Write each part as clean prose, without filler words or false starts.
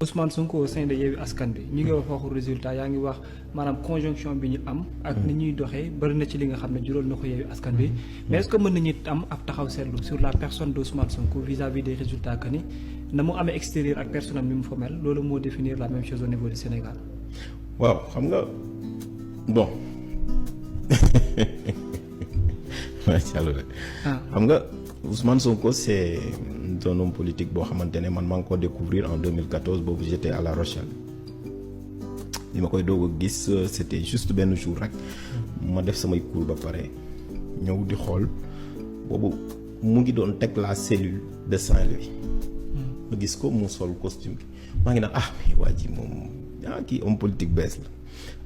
Ousmane Sonko au sein de Yewwi Askan Wi ñu ngi wax waxu résultat yaa ngi wax maanaam conjonction bi ñu am ak ni ñuy doxee bëri na ci li nga xam ne jural na ko Yewwi Askan Wi mais est-ce que mën nañu am ab taxaw seetlu sur la personne de Ousmane Sonko vis-à-vis des résultats que ni na mu amee extérieur ak personne am ni mu fa mel loolu moo définir la même chose au niveau du Sénégal. waaw xam nga bon macha allah xam nga Ousmane Sonko c'est un homme politique boo xamante ne man maa ngi ko découvrir en 2014 boobu j'étais à La Rochelle li ma koy doog a gis c'était juste benn jour rek ma def samay cours ba pare ñëw di xool boobu mu ngi doon teg la cellule de Saint-Louis ma gis ko mu sol costume bi maa ngi naan waa ji moom kii homme politique bees la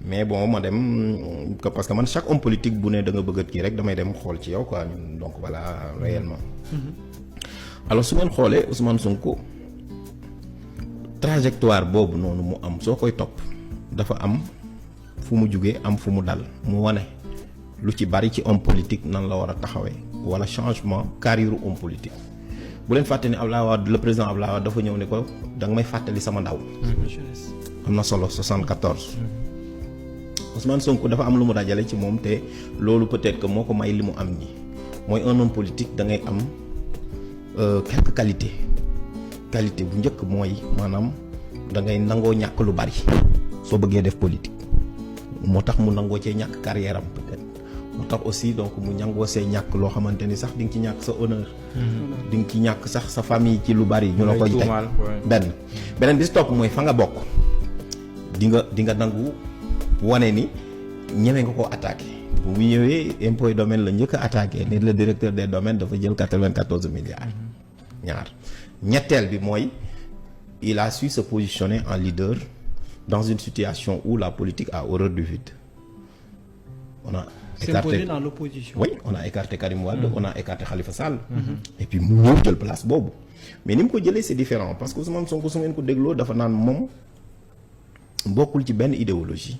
mais bon ma dem parce que man chaque homme politique bu ne da nga bëgg kii rek damay dem xool ci yow quoi donc voilà réellement. alors su ngeen xoolee Ousmane Sonko trajectoire boobu noonu mu am soo koy topp dafa am fu mu jugee am fu mu dal mu wane lu ci bari ci homme politique nan la war a taxawee wala changement carrière homme politique bu leen fàtte ni Abdoulaye Wade le président Abdoulaye Wade dafa ñëw ne ko da nga may fàttali sama ndaw. am na solo 74. Ousmane Sonko dafa am lu mu dajale ci moom te loolu peut-être que moo ko may li mu am ni mooy un homme politique da ngay am quelques qualités qualité bu njëkk mooy maanaam da ngay nangoo ñàkk lu bari soo bëggee def politique moo tax mu nangoo cee ñàkk carrière am peut-être moo tax aussi donc mu nangoo see ñàkk loo xamante ni sax di nga ci ñàkk sa honneur di nga ci ñàkk sax sa famille ci lu bari ñu la koy teg beneen bi si topp mooy fa nga bokk di nga nangu wane ni ñeme nga koo attaqué bu mu ñëwee impôt domaine la njëkk a attaqué ni le directeur des domaines dafa jël 94 milliards ñetteel bi mooy il a su se positionner en leader dans une situation où la politique a horreur du vide. On a écarté dans l'opposition. Oui, on a écarté Karim Wade, on a écarté Khalifa Sall. Et puis mu ñëw jël place boobu mais ni mu ko jëlee c'est différent parce que Ousmane Sonko su ngeen ko dégloo dafa naan moom bokkul ci benn idéologie.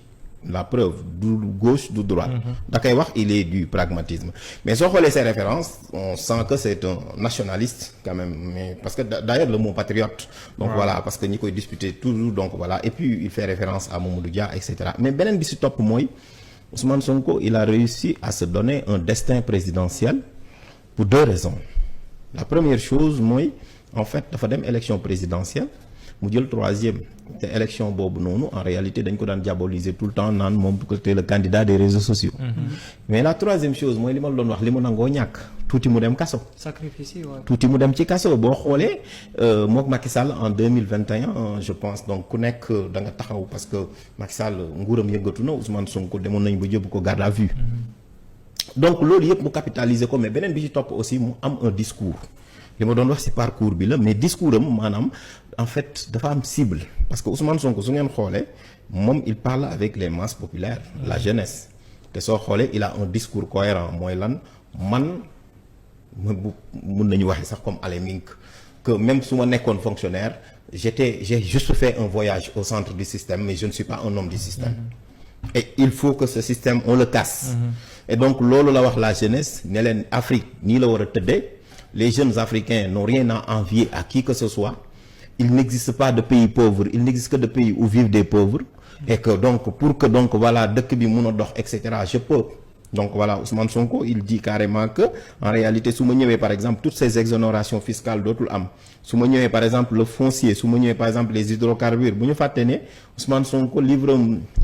La preuve du gauche du droite da koy wax il est du pragmatisme mais soo xoolee ses références on sent que c'est un nationaliste quand même mais parce que d'ailleurs le mot patriote donc voilà parce que ñi koy disputer toujours donc voilà et puis il fait référence à Mamadou Dia etc mais beneen bi si topp mooy Ousmane Sonko il a réussi à se donner un destin présidentiel pour deux raisons la première chose mooy en fait dafa dem élection présidentielle mu jël troisième te élection boobu noonu en réalité dañ ko daan diaboliser tout le temps naan moom c'était le candidat des réseaux sociaux. Mais la troisième chose mooy li ma la doon wax li mu nangoo ñàkk tuuti mu dem kaso. sacrifice waaw. tuuti mu dem ci kaso boo xoolee mook Macky Sall en 2021 je pense donc ku nekk da nga taxaw parce que Macky Sall nguuram yëngatu na Ousmane Sonko demoon nañ ba jëbb ko garde à vue. donc loolu yëpp mu capitaliser ko mais beneen bi ci topp aussi mu am un discours. li ma doon wax ci parcours bi la mais discours am maanaam en fait dafa am cible parce que Ousmane Sonko su ngeen xoolee moom il parle avec les masses populaires la jeunesse te soo xoolee il a un discours cohérent mooy lan man mun nañu waxee sax comme Alain Mink que même su ma nekkoon fonctionnaire j'ai juste fait un voyage au centre du système mais je ne suis pas un homme du système et il faut que ce système on le casse et donc loolu la wax la jeunesse ne leen Afrique nii la war a tëddee les jeunes africains n'ont rien à envier à qui que ce soit il n'existe pas de pays pauvre il n'existe que de pays où vivent des pauvres et que donc pour que donc voilà dëkk bi mun a dox et cetera je peux donc voilà Ousmane Sonko il dit carrément que en réalité su ma ñëwee par exemple toutes ces exonérations fiscales dootul am su ma ñëwee par exemple le foncier su ma ñëwee par exemple les hydrocarbures bu ñu fàtte ne Ousmane Sonko livre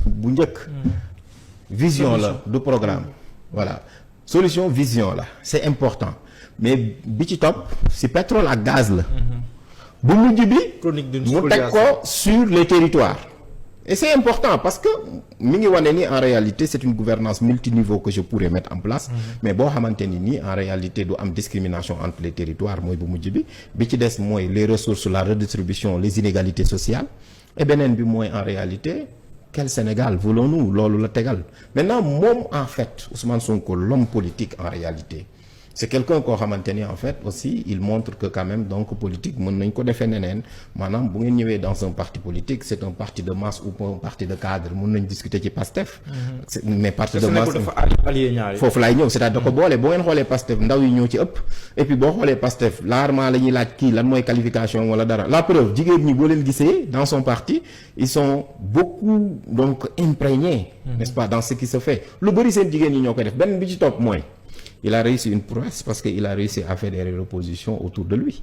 bu njëkk vision la du programme voilà solution vision la c'est important mais bi ci topp si pétrole ak gaz la bu mujj bi mu teg ko sur les territoires et c'est important parce que mi ngi wane ni en réalité c'est une gouvernance multiniveau que je pourrais mettre en place mais boo xamante ni nii en réalité du am discrimination entre les territoires mooy bu mujj bi ci des mooy les ressources la redistribution les inégalités sociales et beneen bi mooy en réalité quel Sénégal voulons-nous loolu la tegal maintenant moom en fait Ousmane Sonko l'homme politique en réalité c'est quelqu'un koo xamante ni en fait aussi il montre que quand même donc politique mën nañ ko defee neneen maanaam bu ngeen ñëwee dans un parti politique c'est un parti de masse ou un parti de cadre mën nañ discuter ci Pastef mais parti de masse foofu laay ñëw c'est-à-dire da ko boole boo ngeen xoolee Pastef ndaw yi ñoo ci ëpp et puis boo xoolee Pastef rarement la ñuy laaj kii lan mooy qualification wala dara la preuve jigéen ñi boo leen gisee dans son parti ils sont beaucoup donc imprégnés n'est-ce pas dans ce qui se fait lu bëri seen jigéen ñi ñoo koy def benn bi ci topp mooy il a réussi une prouesse parce que il a réussi à faire des oppositions autour de lui